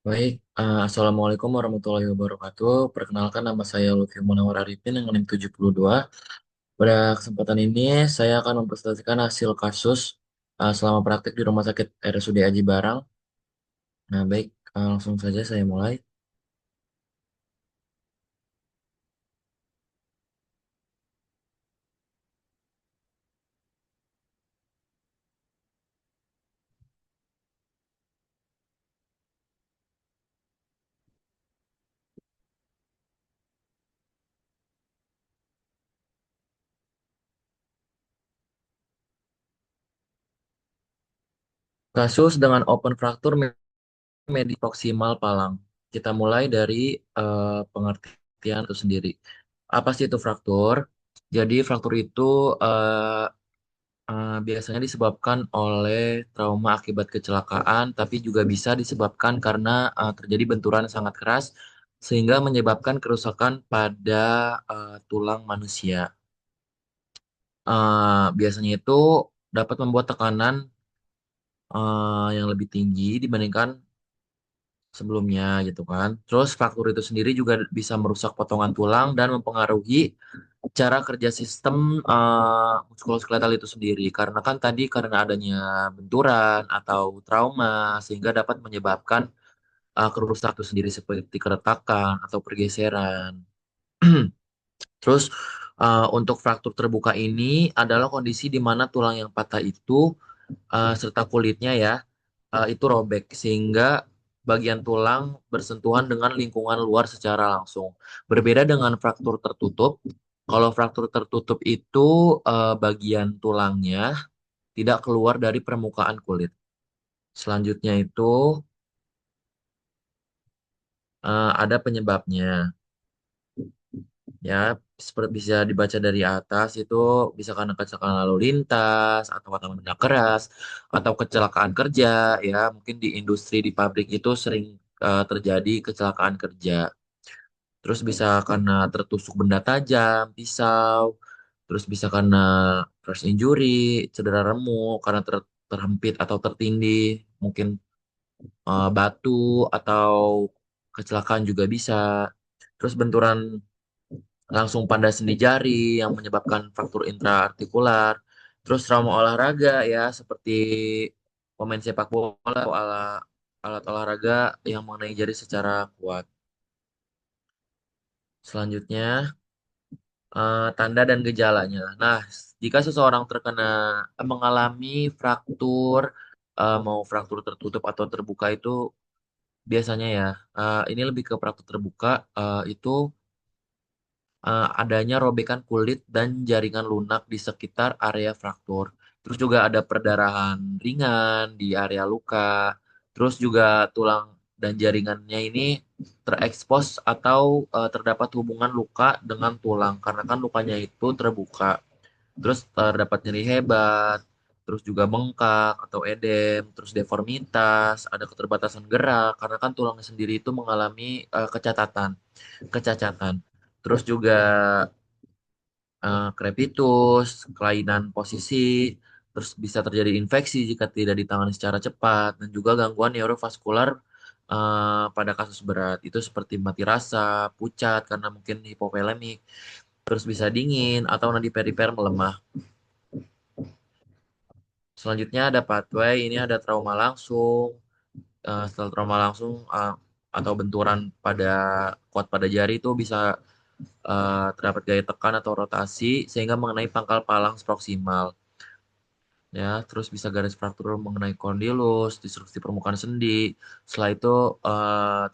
Baik, Assalamualaikum warahmatullahi wabarakatuh. Perkenalkan nama saya Lutfi Munawar Arifin dengan NIM 72. Pada kesempatan ini saya akan mempresentasikan hasil kasus selama praktik di Rumah Sakit RSUD Aji Barang. Nah, baik, langsung saja saya mulai. Kasus dengan open fracture medi proksimal Palang. Kita mulai dari pengertian itu sendiri. Apa sih itu fraktur? Jadi fraktur itu eh, biasanya disebabkan oleh trauma akibat kecelakaan, tapi juga bisa disebabkan karena terjadi benturan yang sangat keras sehingga menyebabkan kerusakan pada tulang manusia. Biasanya itu dapat membuat tekanan yang lebih tinggi dibandingkan sebelumnya gitu kan. Terus fraktur itu sendiri juga bisa merusak potongan tulang dan mempengaruhi cara kerja sistem muskuloskeletal itu sendiri. Karena kan tadi karena adanya benturan atau trauma sehingga dapat menyebabkan kerusakan itu sendiri seperti keretakan atau pergeseran. Terus untuk fraktur terbuka ini adalah kondisi di mana tulang yang patah itu serta kulitnya ya itu robek sehingga bagian tulang bersentuhan dengan lingkungan luar secara langsung. Berbeda dengan fraktur tertutup. Kalau fraktur tertutup itu bagian tulangnya tidak keluar dari permukaan kulit. Selanjutnya itu ada penyebabnya. Ya, seperti bisa dibaca dari atas itu bisa karena kecelakaan lalu lintas atau benda keras atau kecelakaan kerja ya mungkin di industri di pabrik itu sering terjadi kecelakaan kerja. Terus bisa karena tertusuk benda tajam, pisau, terus bisa karena crash injury, cedera remuk karena terhempit atau tertindih, mungkin batu atau kecelakaan juga bisa. Terus benturan langsung pada sendi jari yang menyebabkan fraktur intraartikular. Terus trauma olahraga ya seperti pemain sepak bola atau alat olahraga yang mengenai jari secara kuat. Selanjutnya tanda dan gejalanya. Nah, jika seseorang terkena mengalami fraktur mau fraktur tertutup atau terbuka itu biasanya ya ini lebih ke fraktur terbuka itu adanya robekan kulit dan jaringan lunak di sekitar area fraktur. Terus juga ada perdarahan ringan di area luka. Terus juga tulang dan jaringannya ini terekspos atau terdapat hubungan luka dengan tulang karena kan lukanya itu terbuka. Terus terdapat nyeri hebat, terus juga bengkak atau edem, terus deformitas, ada keterbatasan gerak karena kan tulangnya sendiri itu mengalami kecacatan. Terus juga crepitus, kelainan posisi, terus bisa terjadi infeksi jika tidak ditangani secara cepat, dan juga gangguan neurovaskular pada kasus berat. Itu seperti mati rasa, pucat karena mungkin hipovolemik, terus bisa dingin atau nadi perifer melemah. Selanjutnya ada pathway, ini ada trauma langsung. Setelah trauma langsung atau benturan pada kuat pada jari itu bisa terdapat gaya tekan atau rotasi sehingga mengenai pangkal palang proksimal ya terus bisa garis fraktur mengenai kondilus disrupsi permukaan sendi setelah itu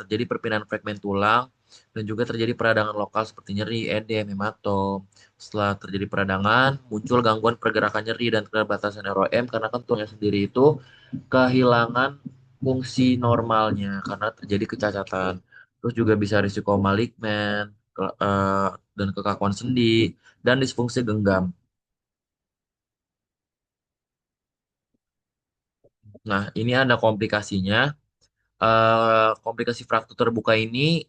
terjadi perpindahan fragmen tulang dan juga terjadi peradangan lokal seperti nyeri, edem, hematom. Setelah terjadi peradangan muncul gangguan pergerakan nyeri dan keterbatasan ROM karena kan tulangnya sendiri itu kehilangan fungsi normalnya karena terjadi kecacatan. Terus juga bisa risiko malignen dan kekakuan sendi dan disfungsi genggam. Nah, ini ada komplikasinya. Komplikasi fraktur terbuka ini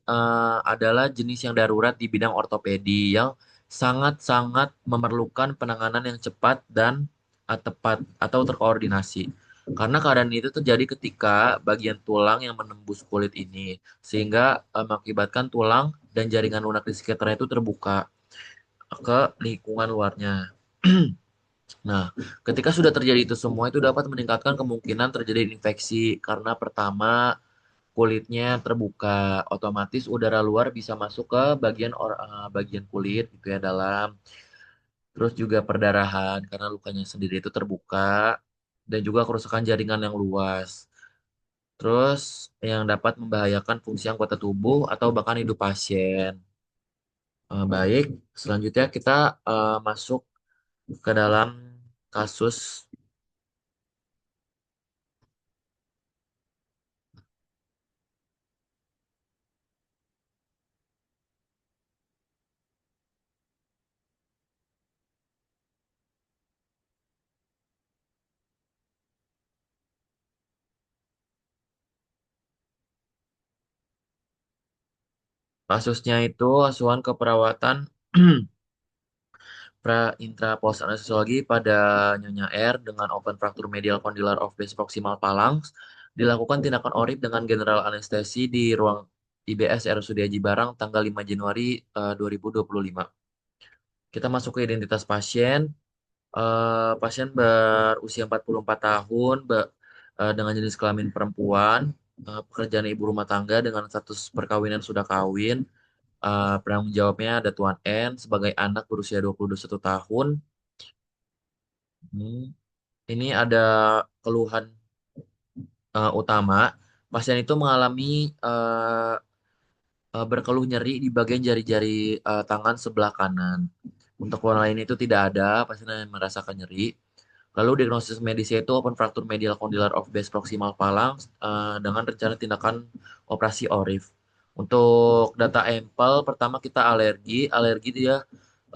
adalah jenis yang darurat di bidang ortopedi yang sangat-sangat memerlukan penanganan yang cepat dan tepat atau terkoordinasi. Karena keadaan itu terjadi ketika bagian tulang yang menembus kulit ini, sehingga mengakibatkan tulang dan jaringan lunak di sekitarnya itu terbuka ke lingkungan luarnya. Nah, ketika sudah terjadi itu semua, itu dapat meningkatkan kemungkinan terjadi infeksi karena pertama kulitnya terbuka, otomatis udara luar bisa masuk ke bagian kulit gitu ya dalam. Terus juga perdarahan karena lukanya sendiri itu terbuka dan juga kerusakan jaringan yang luas. Terus yang dapat membahayakan fungsi anggota tubuh atau bahkan hidup pasien. Baik, selanjutnya kita masuk ke dalam kasus. Kasusnya itu asuhan keperawatan intrapost anestesiologi pada Nyonya R dengan open fracture medial condylar of base proximal phalanx dilakukan tindakan ORIP dengan general anestesi di ruang IBS RSUD Aji Barang tanggal 5 Januari 2025. Kita masuk ke identitas pasien. Pasien berusia 44 tahun dengan jenis kelamin perempuan, pekerjaan ibu rumah tangga dengan status perkawinan sudah kawin. Penanggung jawabnya ada Tuan N sebagai anak berusia 21 tahun. Hmm, Ini ada keluhan utama. Pasien itu mengalami eh, berkeluh nyeri di bagian jari-jari tangan sebelah kanan. Untuk keluhan lain itu tidak ada, pasien hanya merasakan nyeri. Lalu diagnosis medisnya itu open fracture medial condylar of base proximal phalanx dengan rencana tindakan operasi ORIF. Untuk data empel, pertama kita alergi. Alergi dia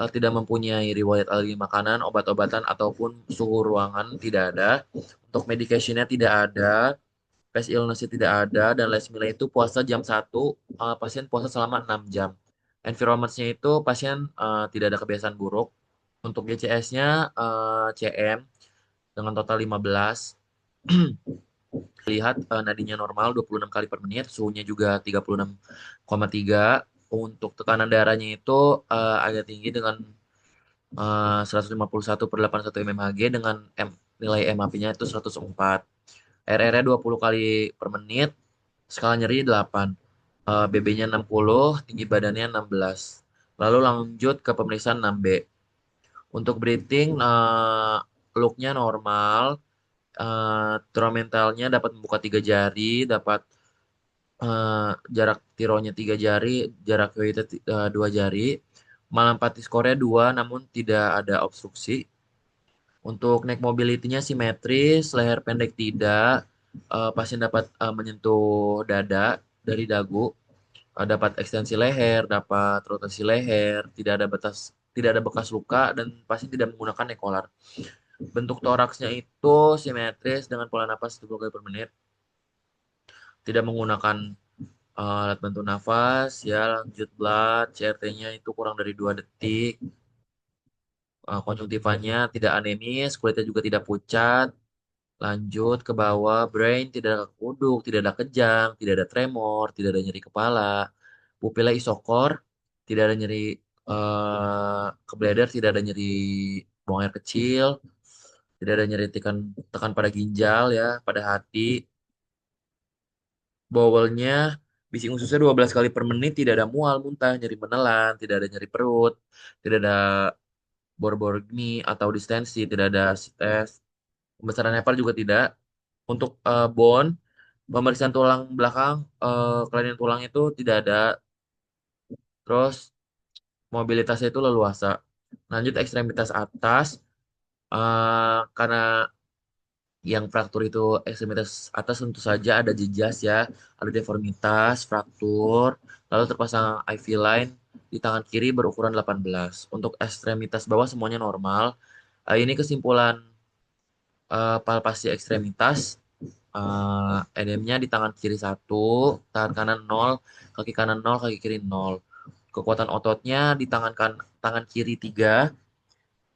tidak mempunyai riwayat alergi makanan, obat-obatan, ataupun suhu ruangan tidak ada. Untuk medicationnya tidak ada. Past illness tidak ada. Dan last meal itu puasa jam 1, pasien puasa selama 6 jam. Environment-nya itu pasien tidak ada kebiasaan buruk. Untuk GCS-nya CM dengan total 15. Lihat nadinya normal 26 kali per menit, suhunya juga 36,3. Untuk tekanan darahnya itu agak tinggi dengan 151 per 81 mmHg dengan nilai MAP-nya itu 104. RR-nya 20 kali per menit, skala nyeri 8. BB-nya 60, tinggi badannya 16. Lalu lanjut ke pemeriksaan 6B. Untuk breathing, look-nya normal, instrumentalnya dapat membuka 3 jari, dapat eh, jarak tironya 3 jari, jarak weight 2 jari, malampati skor-nya 2, namun tidak ada obstruksi. Untuk neck mobility-nya simetris, leher pendek tidak, pasien dapat menyentuh dada dari dagu, dapat ekstensi leher, dapat rotasi leher, tidak ada bekas luka, dan pasien tidak menggunakan neck collar. Bentuk toraksnya itu simetris dengan pola napas 20 kali per menit. Tidak menggunakan alat bantu nafas. Ya, lanjut blood. CRT-nya itu kurang dari 2 detik. Konjungtivannya tidak anemis. Kulitnya juga tidak pucat. Lanjut ke bawah. Brain tidak ada kuduk, tidak ada kejang, tidak ada tremor, tidak ada nyeri kepala. Pupila isokor. Tidak ada nyeri ke bladder, tidak ada nyeri buang air kecil. Tidak ada nyeri tekan pada ginjal ya, pada hati. Bowelnya bising ususnya 12 kali per menit, tidak ada mual, muntah, nyeri menelan, tidak ada nyeri perut, tidak ada bor-bor mie atau distensi, tidak ada stes. Pembesaran hepar juga tidak. Untuk bone, pemeriksaan tulang belakang, kelainan tulang itu tidak ada. Terus mobilitasnya itu leluasa. Lanjut ekstremitas atas, karena yang fraktur itu ekstremitas atas tentu saja ada jejas ya, ada deformitas, fraktur, lalu terpasang IV line di tangan kiri berukuran 18. Untuk ekstremitas bawah semuanya normal. Ini kesimpulan palpasi ekstremitas. Edemnya di tangan kiri 1, tangan kanan 0, kaki kanan 0, kaki kiri 0. Kekuatan ototnya di tangan kiri 3,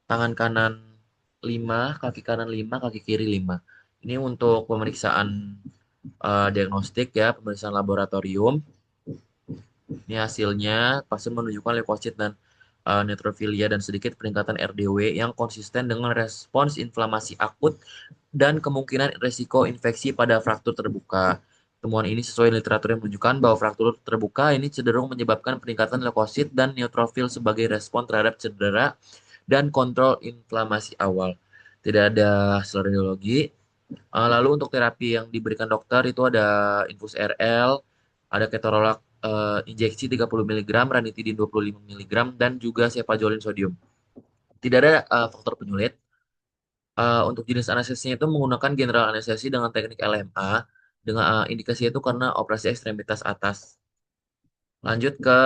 tangan kanan 5, kaki kanan 5, kaki kiri 5. Ini untuk pemeriksaan diagnostik ya, pemeriksaan laboratorium. Ini hasilnya pasien menunjukkan leukosit dan neutrofilia dan sedikit peningkatan RDW yang konsisten dengan respons inflamasi akut dan kemungkinan risiko infeksi pada fraktur terbuka. Temuan ini sesuai literatur yang menunjukkan bahwa fraktur terbuka ini cenderung menyebabkan peningkatan leukosit dan neutrofil sebagai respon terhadap cedera dan kontrol inflamasi awal. Tidak ada hasil radiologi. Lalu untuk terapi yang diberikan dokter itu ada infus RL, ada ketorolak injeksi 30 mg, ranitidin 25 mg, dan juga cefazolin sodium. Tidak ada faktor penyulit. Untuk jenis anestesinya itu menggunakan general anestesi dengan teknik LMA, dengan indikasi itu karena operasi ekstremitas atas. Lanjut ke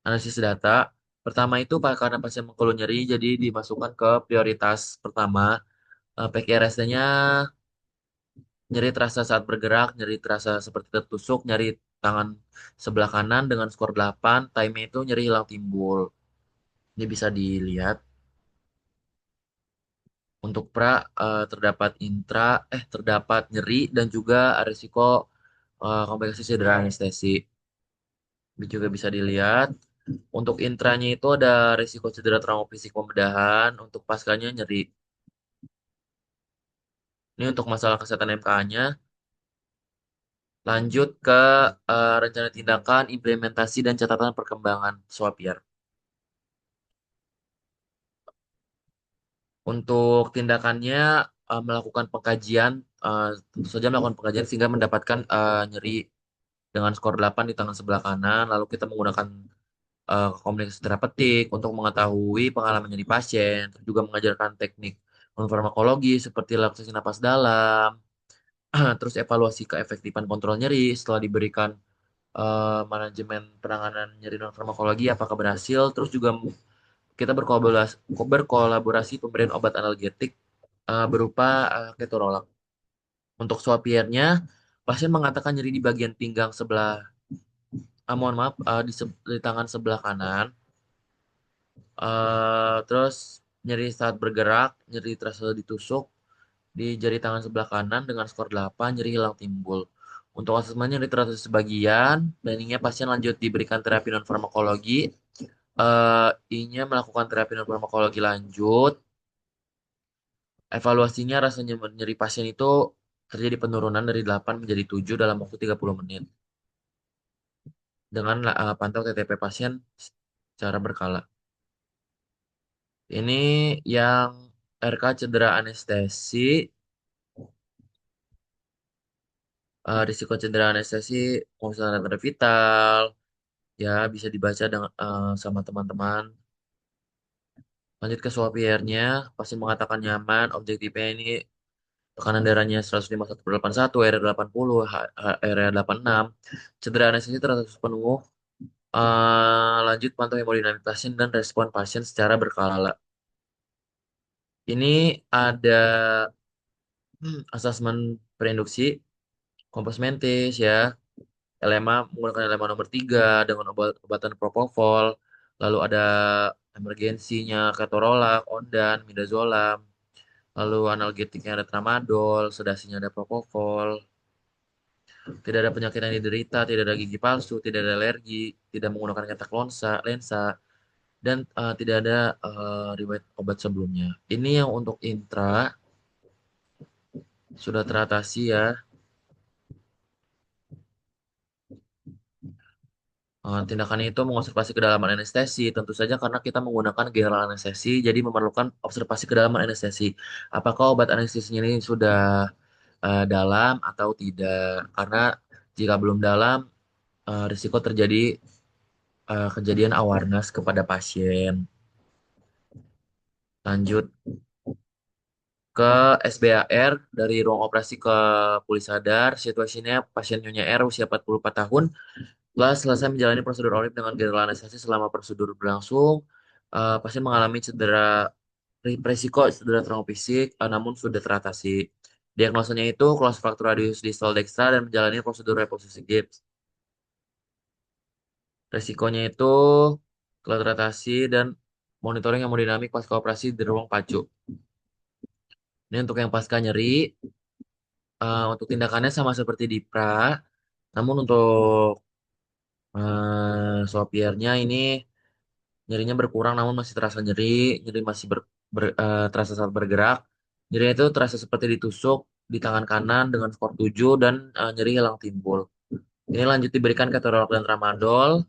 analisis data. Pertama itu karena pasien mengeluh nyeri, jadi dimasukkan ke prioritas pertama. PQRST-nya nyeri terasa saat bergerak, nyeri terasa seperti tertusuk, nyeri tangan sebelah kanan dengan skor 8, time itu nyeri hilang timbul. Ini bisa dilihat. Untuk pra terdapat nyeri dan juga risiko komplikasi cedera anestesi. Ini juga bisa dilihat. Untuk intranya itu ada risiko cedera trauma fisik pembedahan, untuk paskanya nyeri. Ini untuk masalah kesehatan MK-nya. Lanjut ke rencana tindakan, implementasi, dan catatan perkembangan Swapier. Untuk tindakannya melakukan pengkajian, tentu saja melakukan pengkajian sehingga mendapatkan nyeri dengan skor 8 di tangan sebelah kanan. Lalu kita menggunakan komunikasi terapeutik untuk mengetahui pengalaman nyeri pasien, terus juga mengajarkan teknik non-farmakologi seperti relaksasi napas dalam, terus evaluasi keefektifan kontrol nyeri setelah diberikan manajemen penanganan nyeri non farmakologi apakah berhasil, terus juga kita berkolaborasi pemberian obat analgetik berupa ketorolak. Untuk swapiernya, pasien mengatakan nyeri di bagian pinggang sebelah, mohon maaf, di tangan sebelah kanan. Terus nyeri saat bergerak, nyeri terasa ditusuk di jari tangan sebelah kanan dengan skor 8, nyeri hilang timbul. Untuk asesmen nyeri terasa sebagian, planningnya pasien lanjut diberikan terapi non farmakologi. I-nya melakukan terapi non farmakologi lanjut. Evaluasinya rasanya nyeri pasien itu terjadi penurunan dari 8 menjadi 7 dalam waktu 30 menit. Dengan pantau TTP pasien secara berkala. Ini yang RK cedera anestesi, risiko cedera anestesi, misalnya tanda vital, ya bisa dibaca dengan, sama teman-teman. Lanjut ke swapiernya, pasien mengatakan nyaman, objektifnya ini tekanan darahnya 151/81, area 80, area 86, cedera anestesi terasa penuh. Lanjut pantau hemodinamik pasien dan respon pasien secara berkala. Ini ada asesmen preinduksi, kompos mentis ya, LMA menggunakan LMA nomor 3 dengan obatan propofol, lalu ada emergensinya ketorolak, ondan, midazolam, lalu analgetiknya ada tramadol, sedasinya ada propofol, tidak ada penyakit yang diderita, tidak ada gigi palsu, tidak ada alergi, tidak menggunakan kontak lensa, dan tidak ada riwayat obat sebelumnya. Ini yang untuk intra sudah teratasi ya. Tindakan itu mengobservasi kedalaman anestesi, tentu saja karena kita menggunakan general anestesi, jadi memerlukan observasi kedalaman anestesi. Apakah obat anestesinya ini sudah dalam atau tidak? Karena jika belum dalam, risiko terjadi kejadian awareness kepada pasien. Lanjut ke SBAR dari ruang operasi ke pulih sadar. Situasinya pasien Nyonya R usia 44 tahun setelah selesai menjalani prosedur ORIP dengan general anestesi selama prosedur berlangsung, pasien mengalami resiko cedera trauma fisik, namun sudah teratasi. Diagnosanya itu close fracture radius distal dextra dan menjalani prosedur reposisi gips. Resikonya itu telah teratasi dan monitoring hemodinamik pasca operasi di ruang pacu. Ini untuk yang pasca nyeri, untuk tindakannya sama seperti di pra, namun untuk sopirnya ini nyerinya berkurang namun masih terasa nyeri, nyeri masih terasa saat bergerak. Nyerinya itu terasa seperti ditusuk di tangan kanan dengan skor 7 dan nyeri hilang timbul. Ini lanjut diberikan ketorolak dan tramadol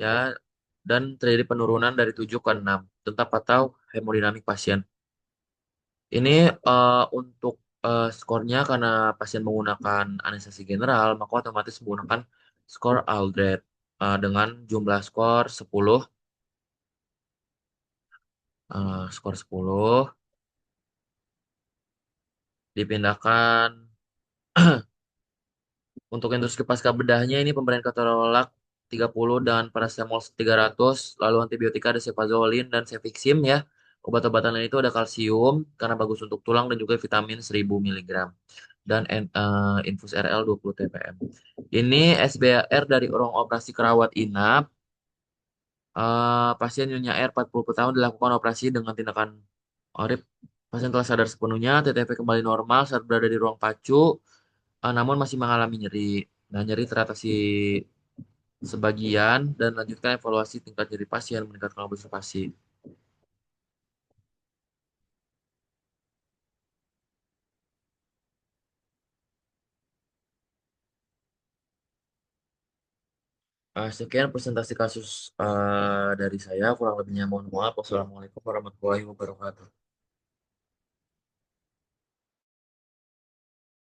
ya dan terjadi penurunan dari 7 ke 6 tetap atau hemodinamik pasien. Ini untuk skornya karena pasien menggunakan anestesi general maka otomatis menggunakan skor Aldred dengan jumlah skor 10 skor 10 dipindahkan. Untuk endoscopi pasca bedahnya ini pemberian ketorolak 30 dan paracetamol 300, lalu antibiotika ada cefazolin dan cefixim ya. Obat-obatan lain itu ada kalsium karena bagus untuk tulang dan juga vitamin 1000 miligram dan infus RL 20 TPM. Ini SBR dari ruang operasi kerawat inap. Pasien Nyonya R 40 tahun dilakukan operasi dengan tindakan ORIP. Pasien telah sadar sepenuhnya, TTP kembali normal saat berada di ruang pacu, namun masih mengalami nyeri. Nah, nyeri teratasi sebagian dan lanjutkan evaluasi tingkat nyeri pasien meningkatkan observasi. Sekian presentasi kasus dari saya, kurang lebihnya mohon maaf. Wassalamualaikum warahmatullahi wabarakatuh.